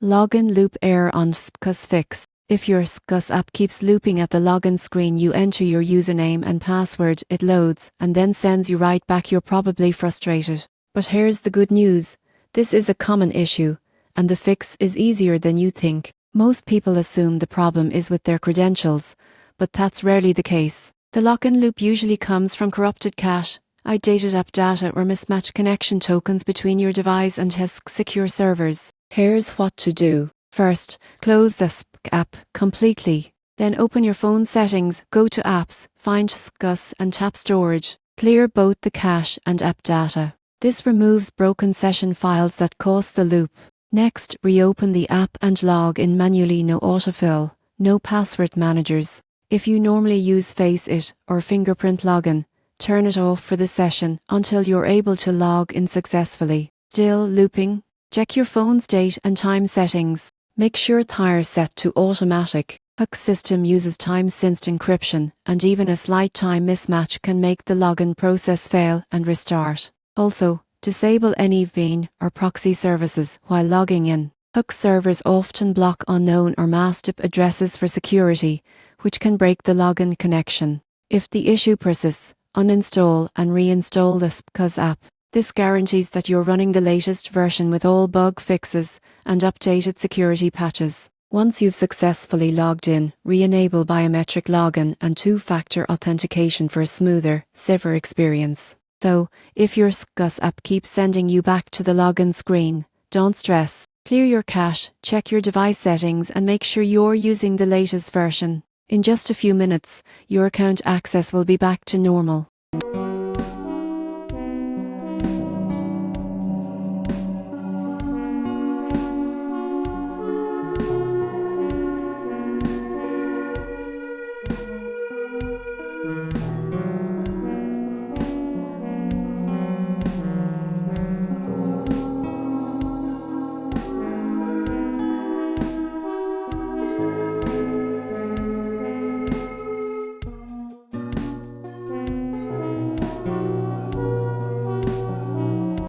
Login loop error on HSBC Fix. If your HSBC app keeps looping at the login screen, you enter your username and password, it loads, and then sends you right back. You're probably frustrated. But here's the good news. This is a common issue, and the fix is easier than you think. Most people assume the problem is with their credentials, but that's rarely the case. The login loop usually comes from corrupted cache, outdated app data, or mismatched connection tokens between your device and HSBC secure servers. Here's what to do. First, close the HSBC app completely. Then open your phone settings, go to Apps, find HSBC and tap Storage. Clear both the cache and app data. This removes broken session files that cause the loop. Next, reopen the app and log in manually. No autofill, no password managers. If you normally use Face It or fingerprint login, turn it off for the session until you're able to log in successfully. Still looping? Check your phone's date and time settings. Make sure Tire set to automatic. HSBC system uses time-sensed encryption, and even a slight time mismatch can make the login process fail and restart. Also, disable any VPN or proxy services while logging in. HSBC servers often block unknown or masked addresses for security, which can break the login connection. If the issue persists, uninstall and reinstall the HSBC app. This guarantees that you're running the latest version with all bug fixes and updated security patches. Once you've successfully logged in, re-enable biometric login and two-factor authentication for a smoother, safer experience. So, if your HSBC app keeps sending you back to the login screen, don't stress. Clear your cache, check your device settings, and make sure you're using the latest version. In just a few minutes, your account access will be back to normal.